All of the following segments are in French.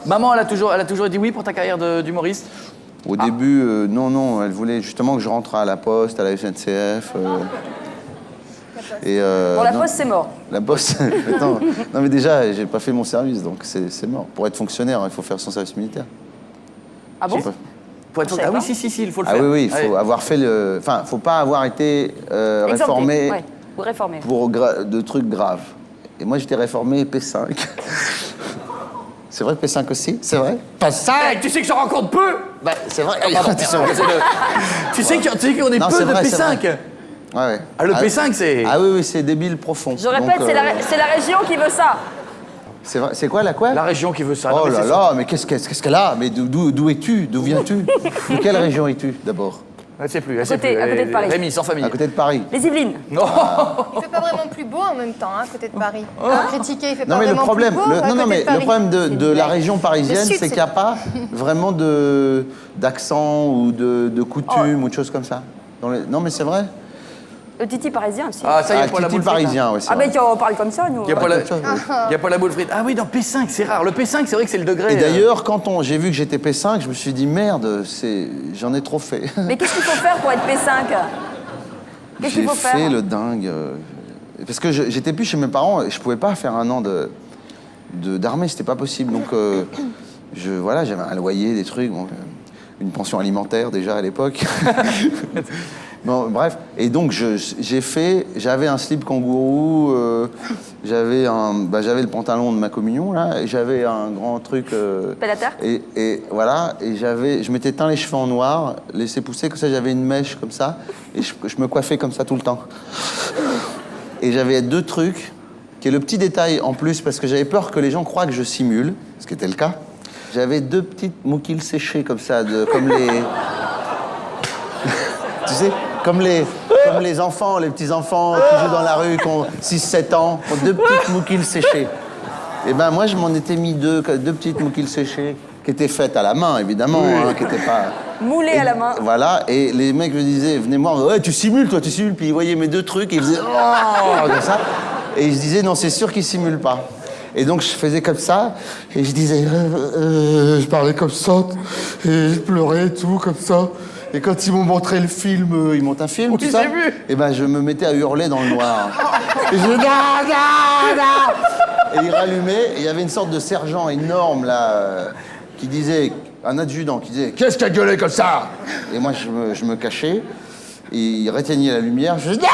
Maman, elle a toujours dit oui pour ta carrière d'humoriste? Au début, non, elle voulait justement que je rentre à la Poste, à la SNCF. Bon, la Poste, c'est mort. La Poste, non mais déjà, j'ai pas fait mon service, donc c'est mort. Pour être fonctionnaire, il faut faire son service militaire. Ah bon? Pour être... Ah oui, si, il faut le faire. Ah oui, il faut avoir fait le... Enfin, faut pas avoir été réformé ou réformé pour de trucs graves. Et moi, j'étais réformé P5. C'est vrai P5 aussi? C'est vrai? P5! Tu sais que j'en rencontre peu! Bah, c'est vrai. Tu sais qu'on est peu de P5. Ouais. Ah, le P5, c'est... Ah oui, c'est débile profond. Je répète, c'est la région qui veut ça. C'est vrai, c'est quoi, la quoi? La région qui veut ça. Oh là là, mais qu'est-ce qu'elle a? Mais d'où es-tu? D'où viens-tu? De quelle région es-tu, d'abord? Elle sait plus, à côté de Paris. Rémi, sans famille. À côté de Paris. Les Yvelines. Non. Il fait pas vraiment plus beau en même temps, à côté de Paris. Critiquer, il fait Non, pas mais le vraiment problème, plus beau à côté de Paris. le problème de la région parisienne, Le sud, c'est qu'il n'y a pas vraiment d'accent ou de coutume ou de choses comme ça. Non, mais c'est vrai. Le titi parisien aussi. Ah, ça, il n'y a pas la Titi boule frite. parisien, oui. Ah, mais on parle comme ça, nous. Il n'y a pas la boule frite. Ah oui, dans P5, c'est rare. Le P5, c'est vrai que c'est le degré. Et d'ailleurs, quand j'ai vu que j'étais P5, je me suis dit, merde, j'en ai trop fait. Mais qu'est-ce qu'il faut faire pour être P5? Qu'est-ce qu'il faut faire? J'ai fait le dingue. Parce que j'étais plus chez mes parents et je pouvais pas faire un an d'armée, c'était pas possible. Donc, voilà, j'avais un loyer, des trucs, bon, une pension alimentaire déjà à l'époque. Bon, bref, et donc j'avais un slip kangourou, j'avais le pantalon de ma communion là, et j'avais un grand truc. Pélateur. Et voilà, et je m'étais teint les cheveux en noir, laissé pousser, comme ça j'avais une mèche comme ça, et je me coiffais comme ça tout le temps. Et j'avais deux trucs, qui est le petit détail en plus, parce que j'avais peur que les gens croient que je simule, ce qui était le cas. J'avais deux petites mouquilles séchées comme ça, comme les... Tu sais, comme les enfants, les petits-enfants qui jouent dans la rue, qui ont 6-7 ans, ont deux petites mouquilles séchées. Et ben moi, je m'en étais mis deux petites mouquilles séchées, qui étaient faites à la main, évidemment, hein, qui n'étaient pas... Moulées à la main. Voilà, et les mecs me disaient, venez moi, ouais, tu simules, toi, tu simules. Puis ils voyaient mes deux trucs, et ils faisaient, oh, comme ça. Et ils se disaient, non, c'est sûr qu'ils simulent pas. Et donc, je faisais comme ça, et je disais, je parlais comme ça, et je pleurais et tout, comme ça. Et quand ils m'ont montré le film, ils montent un film, Oui, tout ça, j'ai vu. et ben je me mettais à hurler dans le noir. Et je disais, non. Et ils rallumaient, et il y avait une sorte de sergent énorme, là, qui disait, un adjudant, qui disait, qu'est-ce qu'a gueulé comme ça? Et moi, je me cachais, et il réteignait la lumière, je disais, non.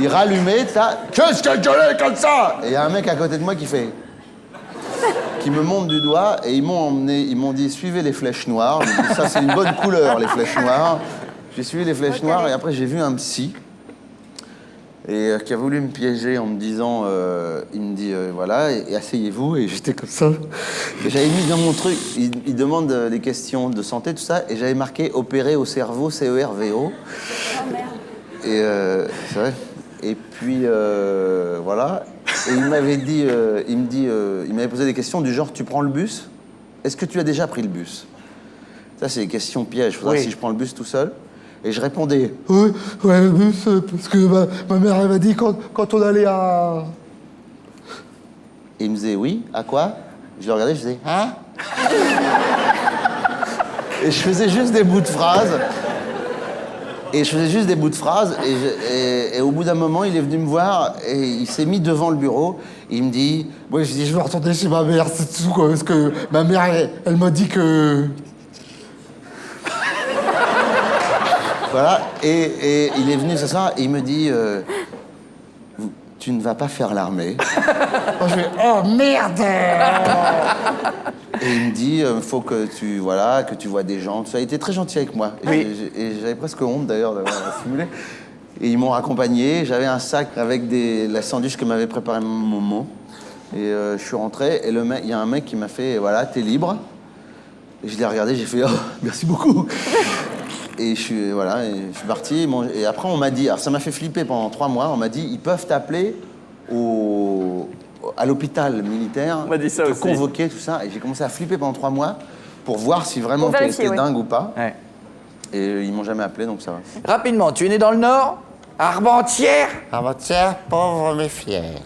Il rallumait, ça, qu'est-ce qu'a gueulé comme ça? Et il y a un mec à côté de moi qui fait... qui me montre du doigt, et ils m'ont dit, suivez les flèches noires. Ils m'ont dit, ça, c'est une bonne couleur, les flèches noires. J'ai suivi les flèches noires, et après, j'ai vu un psy, et qui a voulu me piéger en me disant, il me dit, voilà, et asseyez-vous, et j'étais comme ça. Et j'avais mis dans mon truc, il demande des questions de santé, tout ça, et j'avais marqué, opérer au cerveau, CERVO. Oh merde. Et c'est vrai. Et puis, voilà. Et il m'avait dit, il m'avait posé des questions du genre, tu prends le bus? Est-ce que tu as déjà pris le bus? Ça, c'est des questions pièges. Faudra si je prends le bus tout seul. Et je répondais, ouais, le bus, parce que ma mère, elle m'a dit quand on allait à... Et il me disait, oui, à quoi? Je le regardais, je faisais, hein? Et je faisais juste des bouts de phrases. Et au bout d'un moment, il est venu me voir et il s'est mis devant le bureau. Et il me dit, moi je dis, je vais retourner chez ma mère, c'est tout, quoi, parce que ma mère, elle m'a dit que... Voilà, et il est venu s'asseoir et il me dit, tu ne vas pas faire l'armée. Moi je fais, oh merde. Et il me dit, faut que tu vois des gens. Ça a été très gentil avec moi. Et j'avais presque honte d'ailleurs d'avoir simulé. Et ils m'ont accompagné. J'avais un sac avec la sandwich que m'avait préparé mon maman. Et je suis rentré et il y a un mec qui m'a fait, voilà, t'es libre. Et je l'ai regardé, j'ai fait, oh, merci beaucoup. Et je suis parti. Et après, on m'a dit, alors ça m'a fait flipper pendant 3 mois, on m'a dit, ils peuvent t'appeler à l'hôpital militaire, on m'a dit ça aussi. Convoquer, tout ça. Et j'ai commencé à flipper pendant 3 mois pour voir si vraiment t'étais dingue ou pas. Ouais. Et ils m'ont jamais appelé, donc ça va. Rapidement, tu es né dans le Nord, à Armentières. Armentières, pauvre mais fier.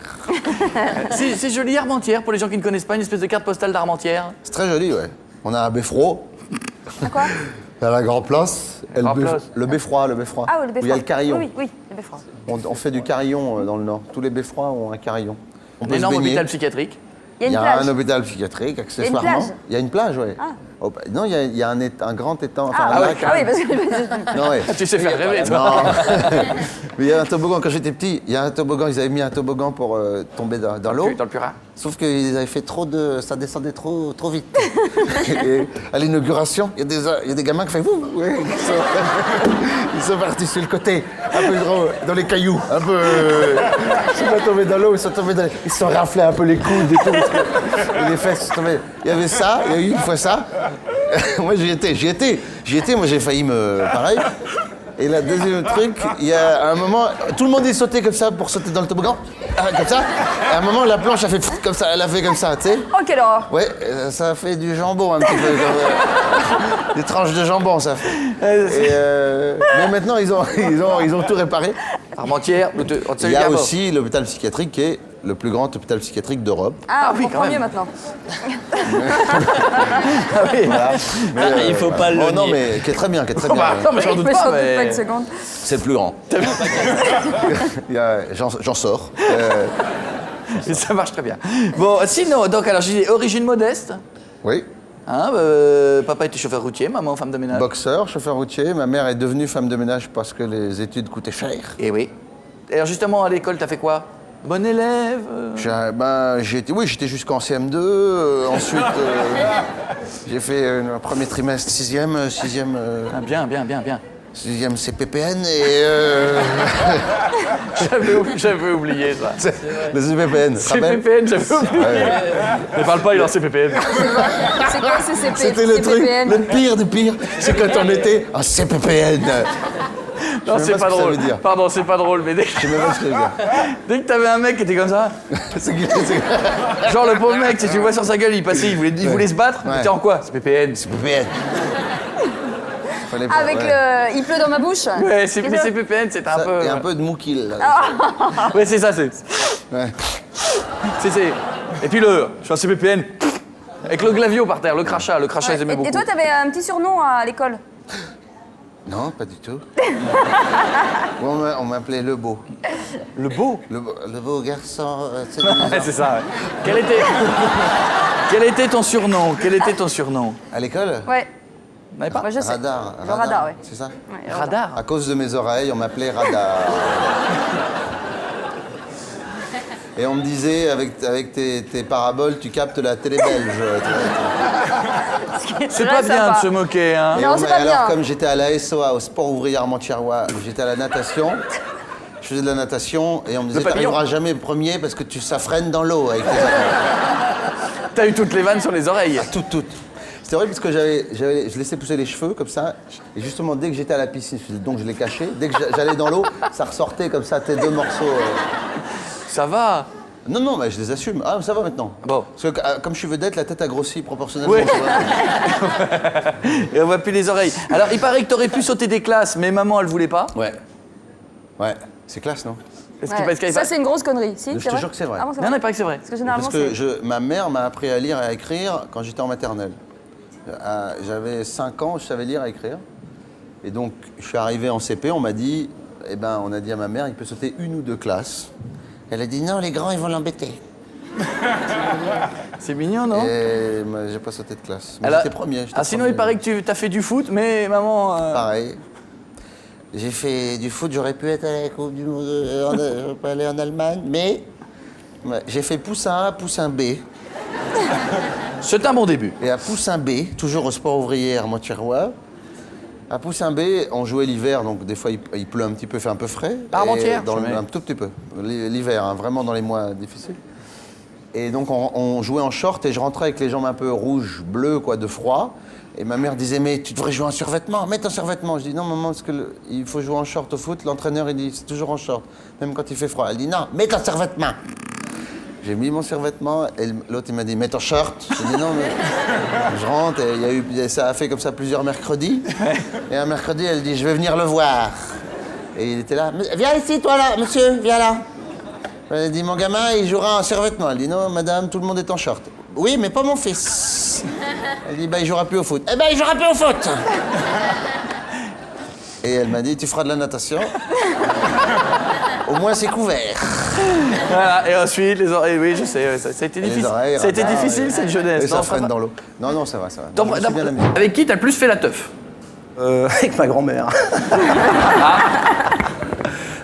C'est joli, Armentières, pour les gens qui ne connaissent pas, une espèce de carte postale d'Armentières. C'est très joli, ouais. On a un beffroi. Quoi? À la Grand Place. Et Grand Place. le beffroi. Ah oui, le beffroi. Où il y a le carillon. Oui, le beffroi. On fait du carillon dans le Nord. Tous les beffrois ont un carillon. On Un peut se énorme baigner. hôpital psychiatrique. Il y a Il y une a plage. un hôpital psychiatrique, accessoirement. plage. Il y a une plage, oui. Ah. Non, il y a un grand étang, enfin Ah, un oui, lac. ah oui, parce que... Non, ouais. Tu sais faire rêver, toi. Non. Mais il y a un toboggan, quand j'étais petit, il y a un toboggan, ils avaient mis un toboggan pour tomber dans l'eau. Dans le Purin. Sauf qu'ils avaient fait ça descendait trop vite. Et à l'inauguration, il y a des gamins qui font vous, ouais, ils sont partis sur le côté, un peu dans les cailloux, un peu. Ils sont pas tombés dans l'eau, ils se sont raflés un peu les coudes et tout. Et les fesses sont tombées. Il y avait ça, il y a eu une fois ça. Moi j'y étais, moi j'ai failli pareil. Et la deuxième truc, il y a un moment, tout le monde est sauté comme ça pour sauter dans le toboggan, comme ça. Et à un moment, la planche a fait comme ça, elle a fait comme ça, tu sais. Oh, quelle horreur! Ouais, ça a fait du jambon un petit peu, des tranches de jambon, ça fait. Mais maintenant, ils ont tout réparé. Armentières, Il y a aussi l'hôpital psychiatrique qui est le plus grand hôpital psychiatrique d'Europe. Ah, on oui, quand comprend même. mieux maintenant. Ah oui. Il faut pas le Oh non, nier. mais qui est très bien, Bah, non, mais j'en doute Mais pas, j'en doute pas mais... une seconde. C'est le plus grand. J'en sors. Mais ça marche très bien. Bon, sinon, donc, alors, j'ai dit origine modeste. Oui, Hein, papa était chauffeur routier, maman femme de ménage. boxeur, chauffeur routier. Ma mère est devenue femme de ménage parce que les études coûtaient cher. Et oui. Et alors, justement, à l'école, t'as fait quoi? Bon élève J'étais jusqu'en CM2. Ensuite, j'ai fait un premier trimestre, sixième Ah, bien. sixième CPPN et J'avais oublié ça. le CPPN. tu te rappelles CPPN, j'avais oublié. Ne parle pas, il est en CPPN. C'est quoi ces CP? C'était le truc, CPPN? le pire du pire, c'est quand on était en CPPN. Non, sais c'est même pas pas ce que ça drôle. veut dire. Pardon, c'est pas drôle, mais Je sais même pas ce que je veux dire. dès que t'avais un mec qui était comme ça, genre le pauvre mec, si tu le vois sur sa gueule, il passait, il voulait se battre, Ouais. t'es en quoi? CPPN. CPPN. Fallait pas, Avec ouais. le... Il pleut dans ma bouche? Ouais, Qu'est-ce mais que- CPPN, c'était un peu... Et un peu de moukil. là. Ouais, c'est ça, c'est... Ouais. Et puis je suis en CPPN, avec le glavio par terre, le crachat, ils aimaient beaucoup. Et toi, t'avais un petit surnom à l'école? Non, pas du tout. On m'appelait Le Beau. Le beau. Le beau garçon. Ouais, c'est ça, ouais. Quel était ton surnom? À l'école Ouais. Vous n'avez pas? Moi, je sais. Radar. Le radar, ouais. C'est ça Ouais, Radar. À cause de mes oreilles, on m'appelait Radar. Et on me disait, avec tes paraboles, tu captes la télé belge. C'est Très pas bien sympa. de se moquer, hein. Non, c'est pas alors, bien. comme j'étais à la SOA, au sport ouvrier Armentières-Rois, j'étais à la natation, je faisais de la natation et on me disait papillon. t'arriveras jamais premier parce que ça freine dans l'eau avec tes oreilles. T'as eu toutes les vannes sur les oreilles. Toutes. C'était vrai parce que je laissais pousser les cheveux comme ça et justement dès que j'étais à la piscine, donc je les cachais, dès que j'allais dans l'eau, ça ressortait comme ça, tes deux morceaux. Ça va. Non, mais je les assume. Ah, ça va maintenant. Bon. Parce que comme je suis vedette, la tête a grossi proportionnellement. Oui. tu vois. Et on voit plus les oreilles. Alors, il paraît que t'aurais pu sauter des classes, mais maman, elle voulait pas. Ouais, c'est classe, non Est-ce Ouais. qu'il qu'il Ça, c'est une grosse connerie. Si, Je c'est te vrai jure que c'est vrai. Ah bon, c'est Non, vrai il paraît que c'est vrai. Parce que généralement, Parce que c'est... ma mère m'a appris à lire et à écrire quand j'étais en maternelle. J'avais 5 ans, je savais lire et écrire. Et donc, je suis arrivé en CP, on m'a dit, on a dit à ma mère, il peut sauter 1 ou 2 classes. Elle a dit, non, les grands, ils vont l'embêter. C'est mignon, non? Et moi, j'ai pas sauté de classe. Mais Alors- j'étais premier. Ah, sinon, il paraît que tu as fait du foot, mais maman... Pareil. J'ai fait du foot, j'aurais pu être à la Coupe du Monde, j'aurais pu aller en Allemagne, mais j'ai fait poussin A, poussin B. C'est un bon début. Et à Poussin B, toujours au sport ouvrier à Armentières-Rois, à Poussin B, on jouait l'hiver, donc des fois il pleut un petit peu, fait un peu frais. À Armentières, Et dans je mets. un tout petit peu. L'hiver, hein, vraiment dans les mois difficiles. Et donc on jouait en short et je rentrais avec les jambes un peu rouges, bleues, quoi, de froid. Et ma mère disait, mais tu devrais jouer en survêtement, mets ton survêtement. Je dis, non maman, parce que il faut jouer en short au foot. L'entraîneur, il dit, c'est toujours en short, même quand il fait froid. Elle dit, non, mets ton survêtement. J'ai mis mon survêtement et l'autre il m'a dit mets ton short. J'ai dit non mais je rentre et ça a fait comme ça plusieurs mercredis. Et un mercredi elle dit je vais venir le voir. Et il était là, viens ici toi là, monsieur, viens là. Elle a dit, mon gamin, il jouera en survêtement. Elle dit, non, madame, tout le monde est en short. Oui, mais pas mon fils. Elle dit, bah, il jouera plus au foot. Eh ben, il jouera plus au foot. Et elle m'a dit, tu feras de la natation. Au moins, c'est couvert. Voilà, et ensuite, les oreilles, oui, je sais, ça a été Les difficile. oreilles, Ça a été radar, difficile, cette jeunesse. Et ça Non, freine va. dans l'eau. Non, ça va, ça va. Donc, Non, je suis bien amusé. avec qui t'as le plus fait la teuf? Avec ma grand-mère.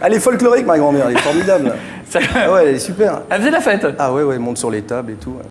Elle est folklorique, ma grand-mère, elle est formidable. Ça- Ah ouais, elle est super. Elle faisait la fête. Ah ouais, elle monte sur les tables et tout. Ouais.